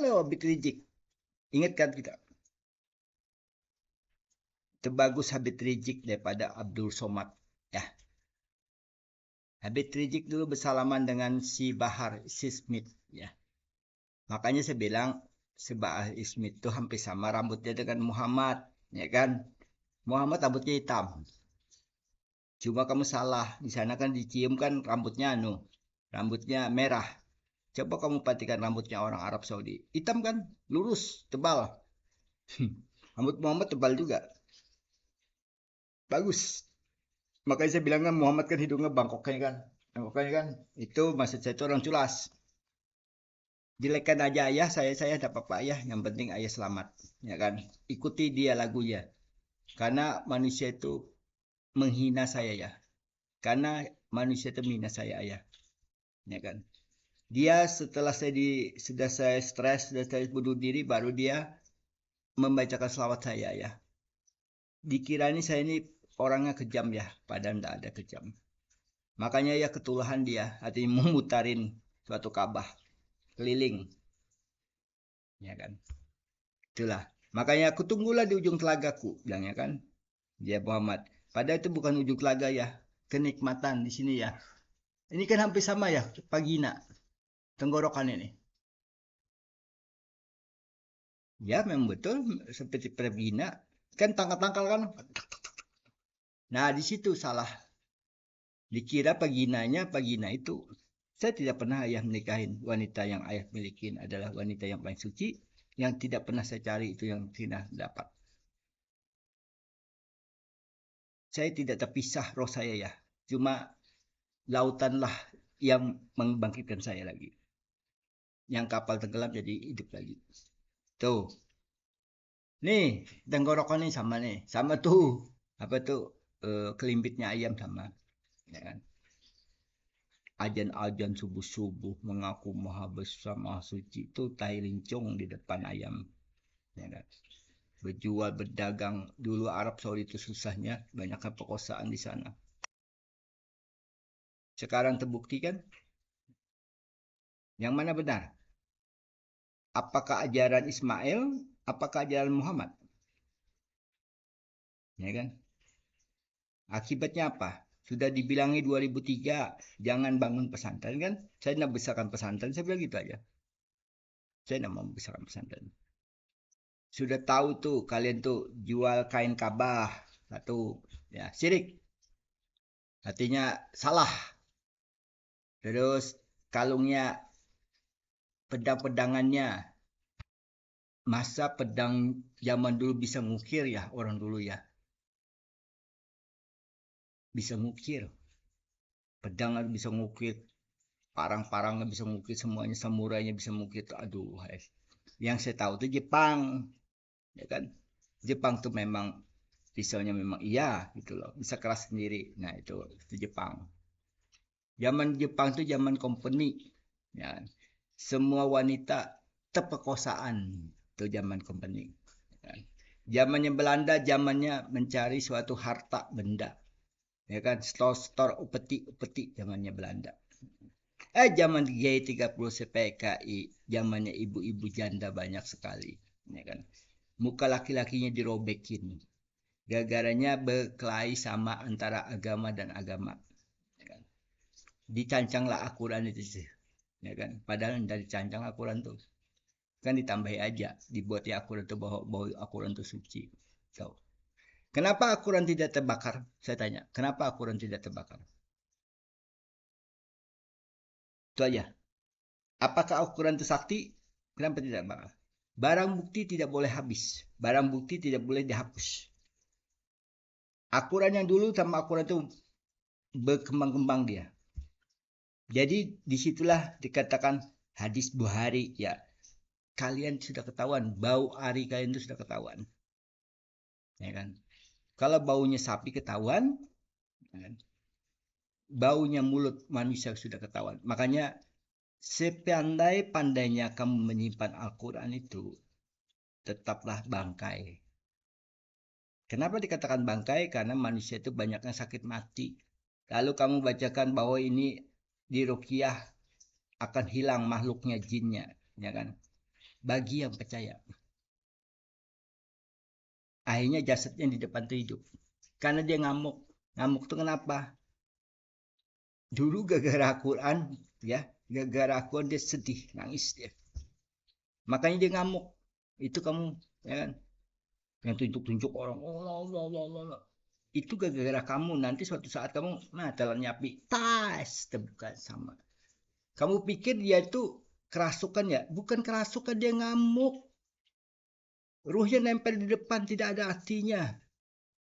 loh Habib Rizik. Ingat kan kita? Terbagus Habib Rizik daripada Abdul Somad. Ya. Habib Rizik dulu bersalaman dengan si Bahar Smith. Ya. Makanya saya bilang si Bahar Smith itu hampir sama rambutnya dengan Muhammad. Ya kan? Muhammad rambutnya hitam. Cuma kamu salah. Di sana kan dicium kan rambutnya merah. Coba kamu perhatikan rambutnya orang Arab Saudi. Hitam kan? Lurus, tebal. Rambut Muhammad tebal juga. Bagus. Makanya saya bilang kan Muhammad kan hidungnya bangkoknya kan. Bangkoknya kan. Itu maksud saya itu orang culas. Jelekkan aja ayah, saya dapat apa ayah. Yang penting ayah selamat. Ya kan? Ikuti dia lagunya. Karena manusia itu menghina saya ya. Karena manusia itu menghina saya ayah. Ya kan? Dia setelah sudah saya stres, sudah saya bunuh diri, baru dia membacakan selawat saya ya. Dikira ini saya ini orangnya kejam ya, padahal tidak ada kejam. Makanya ya ketulahan dia, artinya memutarin suatu Ka'bah keliling, ya kan. Itulah. Makanya aku tunggulah di ujung telagaku, bilangnya kan. Dia Muhammad. Padahal itu bukan ujung telaga ya, kenikmatan di sini ya. Ini kan hampir sama ya, Pagina, tenggorokan ini. Ya memang betul seperti Pagina, kan tangkal-tangkal kan. Nah di situ salah. Dikira Pagina itu. Saya tidak pernah ayah menikahin wanita yang ayah milikin adalah wanita yang paling suci. Yang tidak pernah saya cari itu yang tidak dapat. Saya tidak terpisah roh saya ya. Cuma lautanlah yang membangkitkan saya lagi. Yang kapal tenggelam jadi hidup lagi. Tuh. Nih, tenggorokan nih sama nih. Sama tuh. Apa tuh? Kelimbitnya ayam sama. Ya kan? Ajan-ajan subuh-subuh mengaku maha besar, maha suci itu tai lincong di depan ayam. Ya kan? Berjual, berdagang. Dulu Arab Saudi itu susahnya, banyaknya perkosaan di sana. Sekarang terbukti kan? Yang mana benar? Apakah ajaran Ismail? Apakah ajaran Muhammad? Ya kan? Akibatnya apa? Sudah dibilangi 2003, jangan bangun pesantren kan? Saya nak besarkan pesantren, saya bilang gitu aja. Saya nak membesarkan pesantren. Sudah tahu tuh kalian tuh jual kain kabah satu ya syirik, artinya salah. Terus kalungnya, pedang-pedangannya, masa pedang zaman dulu bisa ngukir ya, orang dulu ya bisa ngukir, pedang bisa ngukir, parang-parangnya bisa ngukir, semuanya samurainya bisa ngukir. Aduh, yang saya tahu tuh Jepang, ya kan. Jepang tuh memang pisaunya memang iya gitu loh, bisa keras sendiri. Nah itu Jepang. Zaman Jepang itu zaman company, ya. Semua wanita terperkosaan itu zaman company. Ya. Zamannya Belanda, zamannya mencari suatu harta benda, ya kan, store upeti zamannya Belanda. Zaman G30 PKI, zamannya ibu-ibu janda banyak sekali, ya kan. Muka laki-lakinya dirobekin. Gagaranya berkelahi sama antara agama dan agama. Ya kan? Dicancanglah Al-Quran itu sih. Ya kan? Padahal dari cancang Al-Quran tuh. Kan ditambahi aja. Dibuat ya Al-Quran itu bahwa Al-Quran itu suci. So, kenapa Al-Quran tidak terbakar? Saya tanya. Kenapa Al-Quran tidak terbakar? Itu aja. Apakah Al-Quran itu sakti? Kenapa tidak terbakar? Barang bukti tidak boleh habis. Barang bukti tidak boleh dihapus. Al-Quran yang dulu sama Al-Quran itu berkembang-kembang dia. Jadi disitulah dikatakan hadis Bukhari ya. Kalian sudah ketahuan, bau ari kalian itu sudah ketahuan. Ya kan? Kalau baunya sapi ketahuan, ya kan? Baunya mulut manusia sudah ketahuan. Makanya sepandai-pandainya kamu menyimpan Al-Quran itu, tetaplah bangkai. Kenapa dikatakan bangkai? Karena manusia itu banyaknya sakit mati. Lalu kamu bacakan bahwa ini di Ruqyah akan hilang makhluknya jinnya, ya kan? bagi yang percaya. Akhirnya jasadnya di depan tuh hidup. Karena dia ngamuk. Ngamuk tuh kenapa? Dulu gara-gara Quran, ya, gara-gara Quran dia sedih, nangis dia. Makanya dia ngamuk. Itu kamu, ya kan? Yang tunjuk-tunjuk orang, oh, Allah, Allah, Allah, Allah. Itu gara-gara kamu. Nanti suatu saat kamu, nah, telan nyapi, tas, terbuka sama. Kamu pikir dia itu kerasukan ya? Bukan kerasukan, dia ngamuk. Ruhnya nempel di depan, tidak ada artinya.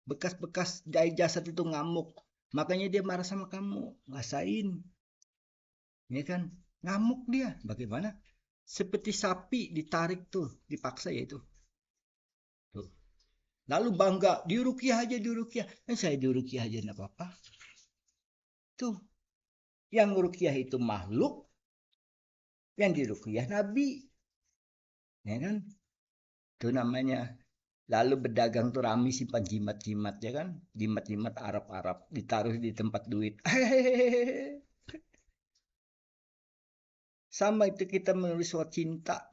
Bekas-bekas dari jasad itu ngamuk. Makanya dia marah sama kamu. Ngasain. Ya kan? Ngamuk dia. Bagaimana? Seperti sapi ditarik tuh. Dipaksa ya itu. Tuh. Lalu bangga. Diurukiah aja, diurukiah. Saya diurukiah aja, enggak apa-apa. Tuh. Yang ngurukiah itu makhluk. Yang dirukiah Nabi. Ya kan? Itu namanya. Lalu berdagang tuh rame simpan jimat-jimat ya kan. Jimat-jimat Arab-Arab. Ditaruh di tempat duit. Sama itu kita menulis surat cinta.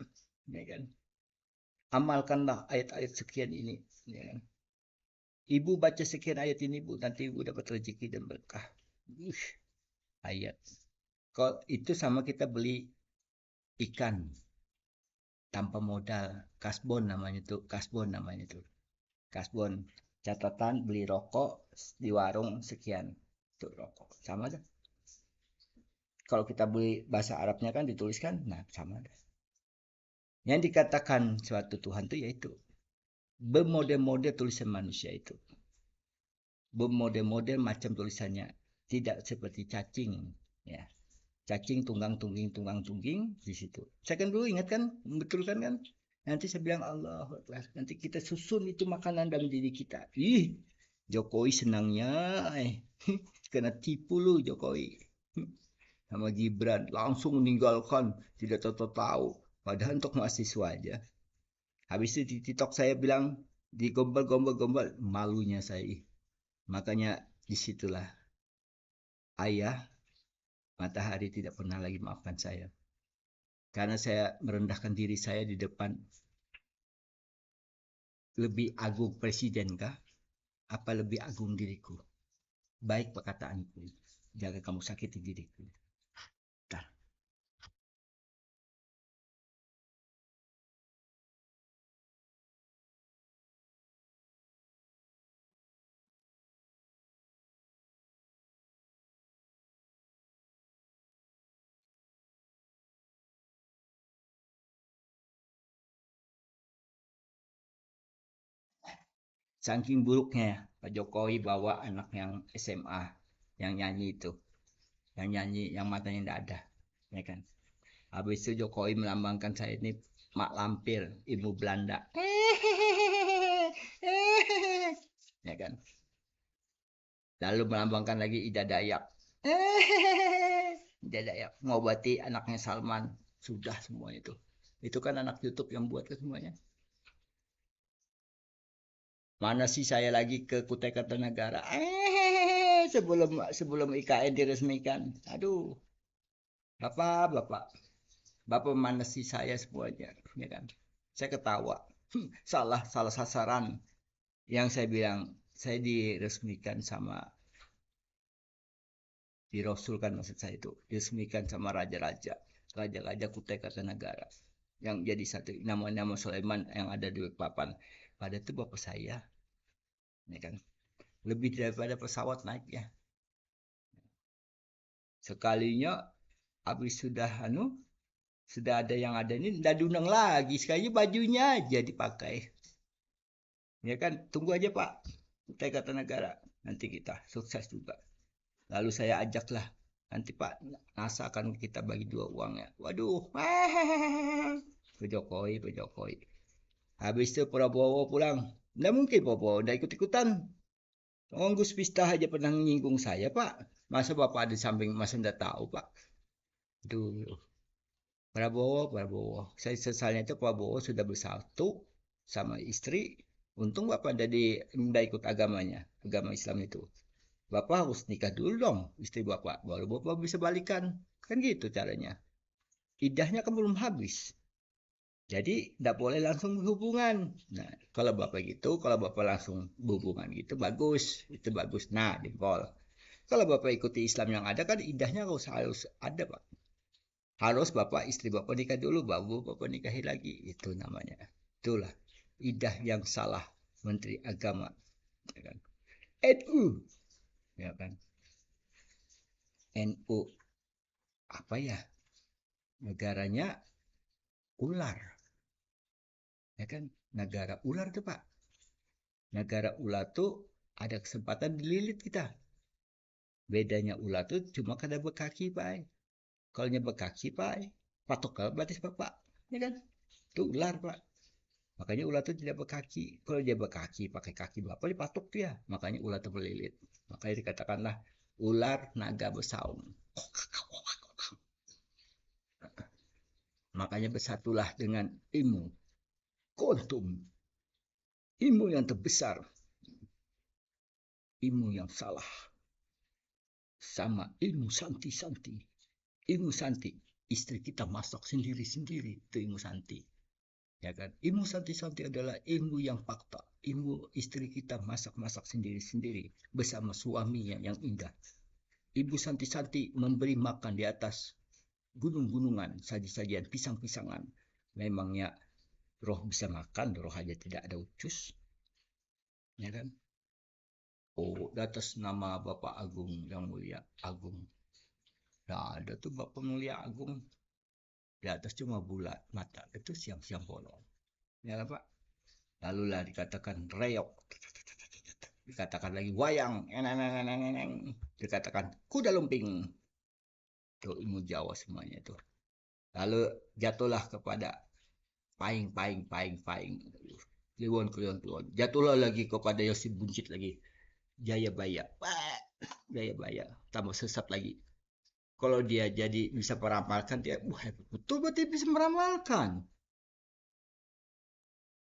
Ya kan? Amalkanlah ayat-ayat sekian ini. Ya kan? Ibu baca sekian ayat ini bu. Nanti ibu dapat rezeki dan berkah. Ayat. Kalau itu sama kita beli ikan tanpa modal. Kasbon namanya tuh. Kasbon namanya tuh. Kasbon. Catatan beli rokok di warung sekian. Itu rokok. Sama dah. Kalau kita beli bahasa Arabnya kan dituliskan. Nah sama dah. Yang dikatakan suatu Tuhan itu yaitu bermodel-model tulisan manusia itu. Bermodel-model macam tulisannya. Tidak seperti cacing. Ya. Cacing tunggang-tungging di situ. Saya kan dulu ingat kan, betul kan kan? Nanti saya bilang Allah, nanti kita susun itu makanan dalam diri kita. Ih, Jokowi senangnya, kena tipu lu Jokowi. Sama Gibran langsung meninggalkan, tidak tahu-tahu. Padahal untuk mahasiswa aja. Habis itu di TikTok saya bilang digombal-gombal-gombal, malunya saya. Makanya disitulah ayah matahari tidak pernah lagi maafkan saya. Karena saya merendahkan diri saya di depan lebih agung presiden kah? Apa lebih agung diriku? Baik perkataanku. Jangan kamu sakiti diriku. Nah, saking buruknya Pak Jokowi bawa anak yang SMA yang nyanyi itu, yang nyanyi yang matanya tidak ada, ya kan? Habis itu Jokowi melambangkan saya ini mak lampir ilmu Belanda, ya kan? Lalu melambangkan lagi Ida Dayak, Ida Dayak ngobati anaknya Salman, sudah semua itu kan anak YouTube yang buat ke semuanya. Mana sih saya lagi ke Kutai Kartanagara, sebelum sebelum IKN diresmikan, aduh, bapak bapak mana sih saya semuanya, ya kan? Saya ketawa, salah salah sasaran. Yang saya bilang saya diresmikan sama dirosulkan, maksud saya itu diresmikan sama raja-raja Kutai Kartanagara yang jadi satu nama-nama Sulaiman yang ada di papan. Pada itu bapak saya, ya kan, lebih daripada pesawat naik ya. Sekalinya habis sudah ada yang ada ini udah diundang lagi, sekali bajunya aja dipakai, ya kan? Tunggu aja Pak Kutai Kartanagara, nanti kita sukses juga. Lalu saya ajaklah, nanti Pak NASA akan kita bagi dua uangnya. Waduh, Pak Jokowi, Pak Jokowi. Habis itu Prabowo pulang. Nggak mungkin Prabowo udah ikut-ikutan. Oh, Gus Pistah aja pernah nyinggung saya Pak. Masa Bapak di samping masa nggak tahu Pak? Dulu. Prabowo. Saya sesalnya itu Prabowo sudah bersatu sama istri. Untung Bapak tidak ikut agamanya, agama Islam itu. Bapak harus nikah dulu dong istri Bapak, baru Bapak bisa balikan. Kan gitu caranya. Idahnya kan belum habis. Jadi tidak boleh langsung berhubungan. Nah, kalau Bapak gitu, kalau Bapak langsung berhubungan gitu bagus, itu bagus. Nah, jempol. Kalau Bapak ikuti Islam yang ada kan idahnya harus ada, Pak. Harus Bapak istri Bapak nikah dulu baru Bapak nikahi lagi. Itu namanya. Itulah idah yang salah Menteri Agama, ya kan? NU, ya kan? NU apa ya? Negaranya ular, ya kan? Negara ular tuh, Pak. Negara ular tuh ada kesempatan dililit kita. Bedanya ular tuh cuma kada berkaki, Pak. Kalau berkaki, Pak, patok kalau batis Bapak, ya kan? Itu ular, Pak. Makanya ular itu tidak berkaki. Kalau dia berkaki, pakai kaki Bapak dipatok dia. Makanya ular itu berlilit. Makanya dikatakanlah ular naga bersaung. Makanya bersatulah dengan ilmu kuantum, ilmu yang terbesar, ilmu yang salah, sama ilmu santi-santi. Ilmu santi, istri kita masak sendiri-sendiri, itu ilmu santi. Ya kan? Ilmu santi-santi adalah ilmu yang fakta. Ilmu istri kita masak-masak sendiri-sendiri bersama suaminya yang indah. Ibu santi-santi memberi makan di atas gunung-gunungan, saji-sajian pisang-pisangan. Memangnya roh bisa makan, roh aja tidak ada ucus, ya kan? Oh, di atas nama Bapak Agung yang mulia, Agung. Nah, ada tuh Bapak mulia Agung. Di atas cuma bulat mata, itu siang-siang bolong. Ya kan, Pak? Lalu lah dikatakan reok, dikatakan lagi wayang, dikatakan kuda lumping. Itu ilmu Jawa semuanya itu. Lalu jatuhlah kepada paing, paing, paing, paing. Kliwon, kliwon, kliwon. Jatuhlah lagi kepada Yosi Buncit lagi. Jayabaya. Jayabaya. Tambah sesat lagi. Kalau dia jadi bisa meramalkan, dia wah betul berarti bisa meramalkan.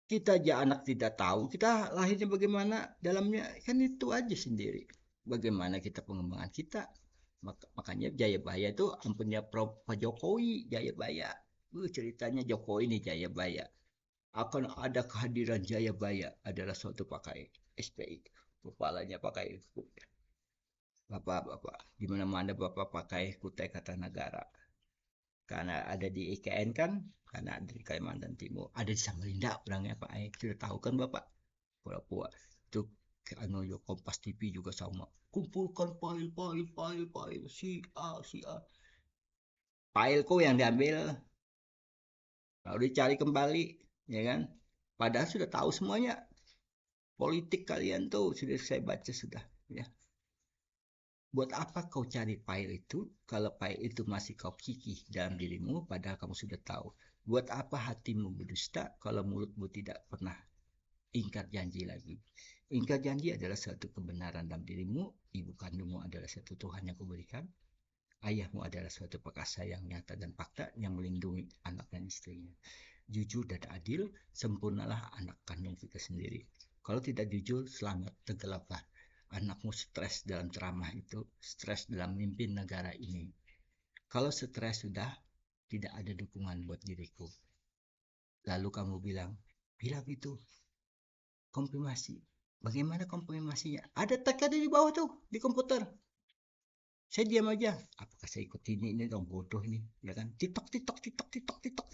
Kita aja anak tidak tahu, kita lahirnya bagaimana, dalamnya kan itu aja sendiri. Bagaimana kita pengembangan kita. Makanya Jayabaya itu ampunnya Pak Jokowi, Jayabaya. Ceritanya Jokowi ini Jayabaya. Akan ada kehadiran Jayabaya adalah suatu pakai SPI. Kepalanya pakai Bapak-bapak. Di mana-mana Bapak pakai Kutai Kartanagara. Karena ada di IKN kan, karena ada di Kalimantan Timur, ada di Samarinda orangnya Pak. Sudah tahu kan Bapak? Pura-pura. Itu anu yo Kompas TV juga sama. Kumpulkan file si A si A. Fileku yang diambil lalu dicari kembali, ya kan? Padahal sudah tahu semuanya. Politik kalian tuh sudah saya baca sudah, ya. Buat apa kau cari file itu kalau file itu masih kau kikih dalam dirimu padahal kamu sudah tahu. Buat apa hatimu berdusta kalau mulutmu tidak pernah ingkar janji lagi. Ingkar janji adalah suatu kebenaran dalam dirimu, ibu kandungmu adalah satu Tuhan yang kuberikan, ayahmu adalah suatu perkasa yang nyata dan fakta yang melindungi anak dan istrinya. Jujur dan adil, sempurnalah anak kandung kita sendiri. Kalau tidak jujur, selamat tenggelamlah. Anakmu stres dalam ceramah itu, stres dalam mimpin negara ini. Kalau stres sudah, tidak ada dukungan buat diriku. Lalu kamu bilang itu, konfirmasi. Bagaimana konfirmasinya? Ada teka di bawah tuh, di komputer. Saya diam aja. Apakah saya ikut ini dong bodoh ini, ya kan? Titok, titok, titok, titok, titok.